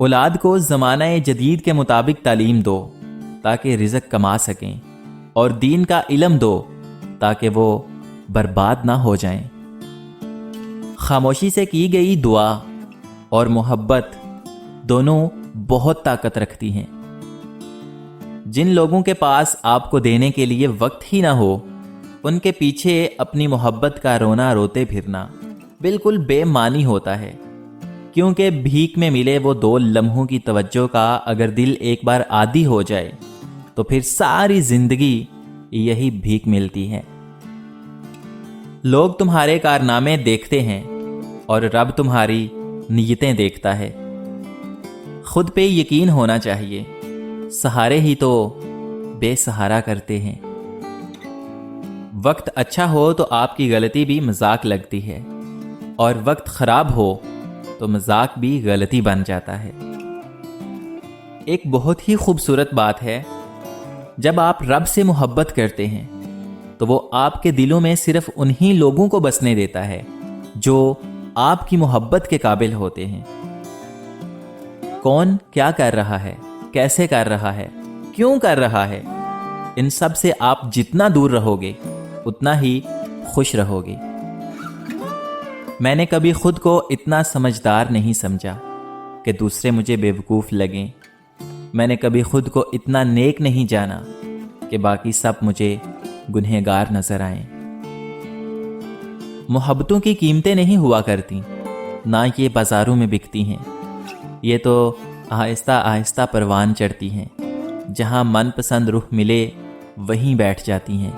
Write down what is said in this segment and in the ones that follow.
اولاد کو زمانہ جدید کے مطابق تعلیم دو تاکہ رزق کما سکیں، اور دین کا علم دو تاکہ وہ برباد نہ ہو جائیں۔ خاموشی سے کی گئی دعا اور محبت دونوں بہت طاقت رکھتی ہیں۔ جن لوگوں کے پاس آپ کو دینے کے لیے وقت ہی نہ ہو، ان کے پیچھے اپنی محبت کا رونا روتے پھرنا بالکل بے معنی ہوتا ہے، کیونکہ بھیک میں ملے وہ 2 لمحوں کی توجہ کا اگر دل ایک بار عادی ہو جائے تو پھر ساری زندگی یہی بھیک ملتی ہے۔ لوگ تمہارے کارنامے دیکھتے ہیں اور رب تمہاری نیتیں دیکھتا ہے۔ خود پہ یقین ہونا چاہیے، سہارے ہی تو بے سہارا کرتے ہیں۔ وقت اچھا ہو تو آپ کی غلطی بھی مذاق لگتی ہے، اور وقت خراب ہو تو مذاق بھی غلطی بن جاتا ہے۔ ایک بہت ہی خوبصورت بات ہے، جب آپ رب سے محبت کرتے ہیں تو وہ آپ کے دلوں میں صرف انہی لوگوں کو بسنے دیتا ہے جو آپ کی محبت کے قابل ہوتے ہیں۔ کون کیا کر رہا ہے، کیسے کر رہا ہے، کیوں کر رہا ہے، ان سب سے آپ جتنا دور رہو گے اتنا ہی خوش رہو گے۔ میں نے کبھی خود کو اتنا سمجھدار نہیں سمجھا کہ دوسرے مجھے بیوقوف لگیں۔ میں نے کبھی خود کو اتنا نیک نہیں جانا کہ باقی سب مجھے گنہگار نظر آئیں۔ محبتوں کی قیمتیں نہیں ہوا کرتی، نہ یہ بازاروں میں بکتی ہیں۔ یہ تو آہستہ آہستہ پروان چڑھتی ہیں، جہاں من پسند رخ ملے وہیں بیٹھ جاتی ہیں۔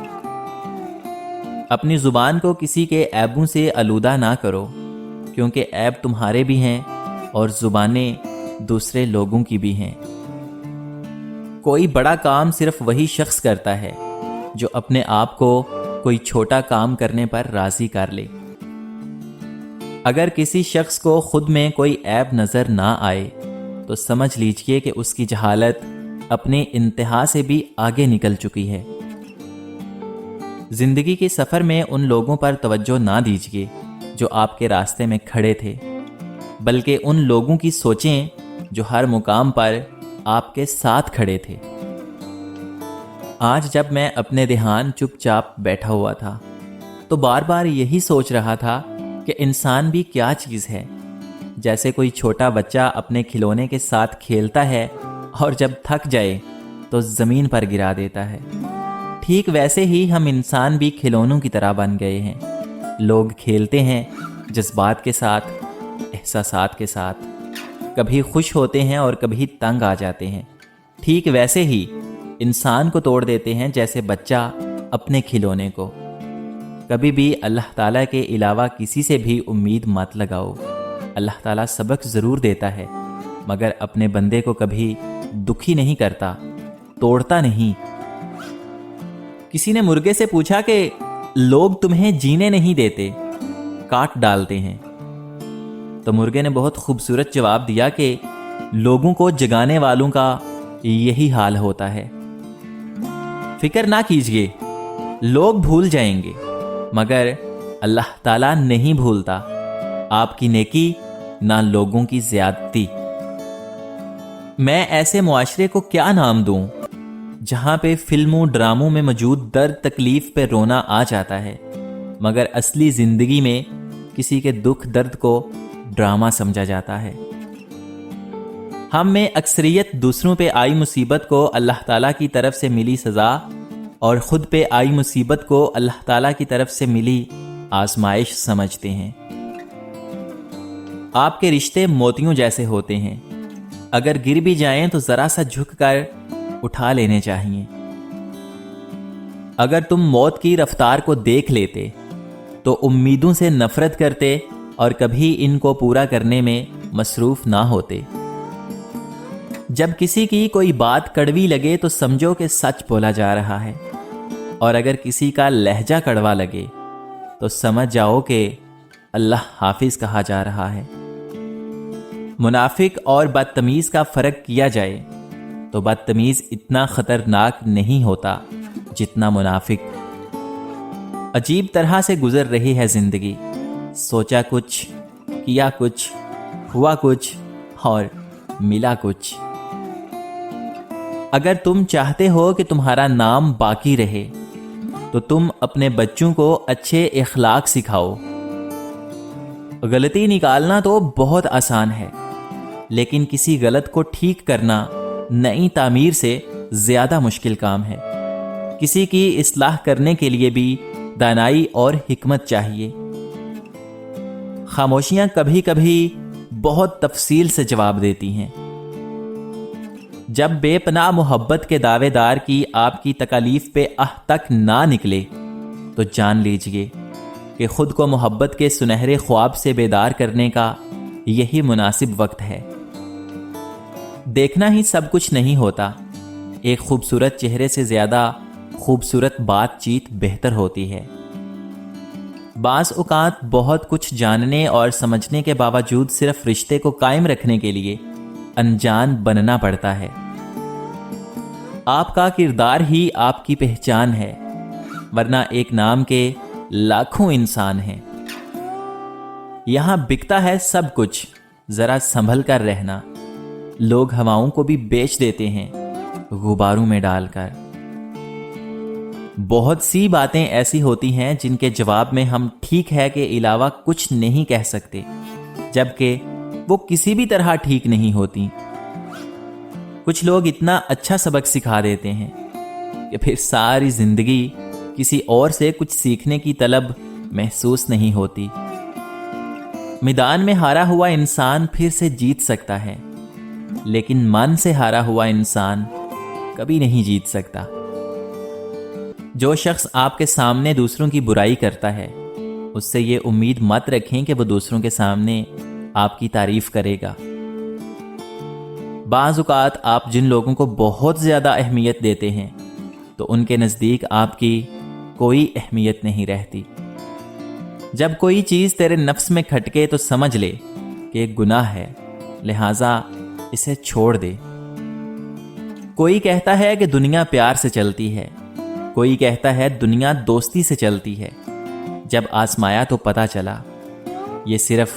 اپنی زبان کو کسی کے عیبوں سے آلودہ نہ کرو، کیونکہ عیب تمہارے بھی ہیں اور زبانیں دوسرے لوگوں کی بھی ہیں۔ کوئی بڑا کام صرف وہی شخص کرتا ہے جو اپنے آپ کو کوئی چھوٹا کام کرنے پر راضی کر لے۔ اگر کسی شخص کو خود میں کوئی عیب نظر نہ آئے تو سمجھ لیجئے کہ اس کی جہالت اپنے انتہا سے بھی آگے نکل چکی ہے۔ زندگی کے سفر میں ان لوگوں پر توجہ نہ دیجیے جو آپ کے راستے میں کھڑے تھے، بلکہ ان لوگوں کی سوچیں جو ہر مقام پر آپ کے ساتھ کھڑے تھے۔ آج جب میں اپنے دھیان چپ چاپ بیٹھا ہوا تھا تو بار بار یہی سوچ رہا تھا کہ انسان بھی کیا چیز ہے۔ جیسے کوئی چھوٹا بچہ اپنے کھلونے کے ساتھ کھیلتا ہے اور جب تھک جائے تو زمین پر گرا دیتا ہے، ٹھیک ویسے ہی ہم انسان بھی کھلونوں کی طرح بن گئے ہیں۔ لوگ کھیلتے ہیں جذبات کے ساتھ، احساسات کے ساتھ، کبھی خوش ہوتے ہیں اور کبھی تنگ آ جاتے ہیں۔ ٹھیک ویسے ہی انسان کو توڑ دیتے ہیں جیسے بچہ اپنے کھلونے کو۔ کبھی بھی اللہ تعالیٰ کے علاوہ کسی سے بھی امید مت لگاؤ۔ اللہ تعالیٰ سبق ضرور دیتا ہے، مگر اپنے بندے کو کبھی دکھی نہیں کرتا، توڑتا نہیں۔ کسی نے مرغے سے پوچھا کہ لوگ تمہیں جینے نہیں دیتے، کاٹ ڈالتے ہیں، تو مرغے نے بہت خوبصورت جواب دیا کہ لوگوں کو جگانے والوں کا یہی حال ہوتا ہے۔ فکر نہ کیجیے، لوگ بھول جائیں گے، مگر اللہ تعالیٰ نہیں بھولتا آپ کی نیکی نہ لوگوں کی زیادتی۔ میں ایسے معاشرے کو کیا نام دوں جہاں پہ فلموں ڈراموں میں موجود درد تکلیف پہ رونا آ جاتا ہے، مگر اصلی زندگی میں کسی کے دکھ درد کو ڈرامہ سمجھا جاتا ہے۔ ہم میں اکثریت دوسروں پہ آئی مصیبت کو اللہ تعالیٰ کی طرف سے ملی سزا اور خود پہ آئی مصیبت کو اللہ تعالیٰ کی طرف سے ملی آزمائش سمجھتے ہیں۔ آپ کے رشتے موتیوں جیسے ہوتے ہیں، اگر گر بھی جائیں تو ذرا سا جھک کر اٹھا لینے چاہیے۔ اگر تم موت کی رفتار کو دیکھ لیتے تو امیدوں سے نفرت کرتے اور کبھی ان کو پورا کرنے میں مصروف نہ ہوتے۔ جب کسی کی کوئی بات کڑوی لگے تو سمجھو کہ سچ بولا جا رہا ہے، اور اگر کسی کا لہجہ کڑوا لگے تو سمجھ جاؤ کہ اللہ حافظ کہا جا رہا ہے۔ منافق اور بدتمیز کا فرق کیا جائے تو بدتمیز اتنا خطرناک نہیں ہوتا جتنا منافق۔ عجیب طرح سے گزر رہی ہے زندگی، سوچا کچھ، کیا کچھ، ہوا کچھ اور ملا کچھ۔ اگر تم چاہتے ہو کہ تمہارا نام باقی رہے تو تم اپنے بچوں کو اچھے اخلاق سکھاؤ۔ غلطی نکالنا تو بہت آسان ہے، لیکن کسی غلط کو ٹھیک کرنا نئی تعمیر سے زیادہ مشکل کام ہے۔ کسی کی اصلاح کرنے کے لیے بھی دانائی اور حکمت چاہیے۔ خاموشیاں کبھی کبھی بہت تفصیل سے جواب دیتی ہیں۔ جب بے پناہ محبت کے دعوے دار کی آپ کی تکالیف پہ آہ تک نہ نکلے تو جان لیجئے کہ خود کو محبت کے سنہرے خواب سے بیدار کرنے کا یہی مناسب وقت ہے۔ دیکھنا ہی سب کچھ نہیں ہوتا، ایک خوبصورت چہرے سے زیادہ خوبصورت بات چیت بہتر ہوتی ہے۔ بعض اوقات بہت کچھ جاننے اور سمجھنے کے باوجود صرف رشتے کو قائم رکھنے کے لیے انجان بننا پڑتا ہے۔ آپ کا کردار ہی آپ کی پہچان ہے، ورنہ ایک نام کے لاکھوں انسان ہیں۔ یہاں بکتا ہے سب کچھ، ذرا سنبھل کر رہنا۔ لوگ ہواؤں کو بھی بیچ دیتے ہیں غباروں میں ڈال کر۔ بہت سی باتیں ایسی ہوتی ہیں جن کے جواب میں ہم ٹھیک ہے کے علاوہ کچھ نہیں کہہ سکتے، جبکہ وہ کسی بھی طرح ٹھیک نہیں ہوتی۔ کچھ لوگ اتنا اچھا سبق سکھا دیتے ہیں کہ پھر ساری زندگی کسی اور سے کچھ سیکھنے کی طلب محسوس نہیں ہوتی۔ میدان میں ہارا ہوا انسان پھر سے جیت سکتا ہے، لیکن من سے ہارا ہوا انسان کبھی نہیں جیت سکتا۔ جو شخص آپ کے سامنے دوسروں کی برائی کرتا ہے، اس سے یہ امید مت رکھیں کہ وہ دوسروں کے سامنے آپ کی تعریف کرے گا۔ بعض اوقات آپ جن لوگوں کو بہت زیادہ اہمیت دیتے ہیں تو ان کے نزدیک آپ کی کوئی اہمیت نہیں رہتی۔ جب کوئی چیز تیرے نفس میں کھٹکے تو سمجھ لے کہ ایک گناہ ہے، لہٰذا اسے چھوڑ دے۔ کوئی کہتا ہے کہ دنیا پیار سے چلتی ہے، کوئی کہتا ہے دنیا دوستی سے چلتی ہے۔ جب آزمایا تو پتہ چلا یہ صرف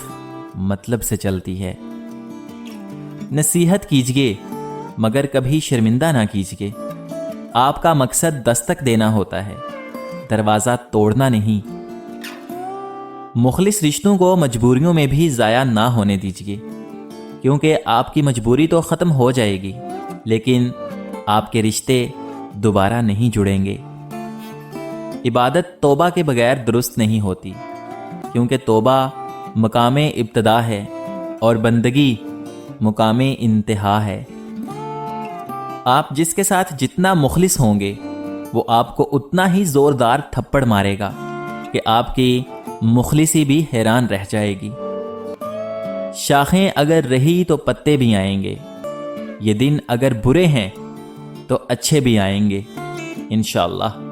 مطلب سے چلتی ہے۔ نصیحت کیجئے مگر کبھی شرمندہ نہ کیجئے۔ آپ کا مقصد دستک دینا ہوتا ہے، دروازہ توڑنا نہیں۔ مخلص رشتوں کو مجبوریوں میں بھی ضائع نہ ہونے دیجئے، کیونکہ آپ کی مجبوری تو ختم ہو جائے گی، لیکن آپ کے رشتے دوبارہ نہیں جڑیں گے۔ عبادت توبہ کے بغیر درست نہیں ہوتی، کیونکہ توبہ مقام ابتدا ہے اور بندگی مقام انتہا ہے۔ آپ جس کے ساتھ جتنا مخلص ہوں گے وہ آپ کو اتنا ہی زوردار تھپڑ مارے گا کہ آپ کی مخلصی بھی حیران رہ جائے گی۔ شاخیں اگر رہی تو پتے بھی آئیں گے، یہ دن اگر برے ہیں تو اچھے بھی آئیں گے انشاءاللہ۔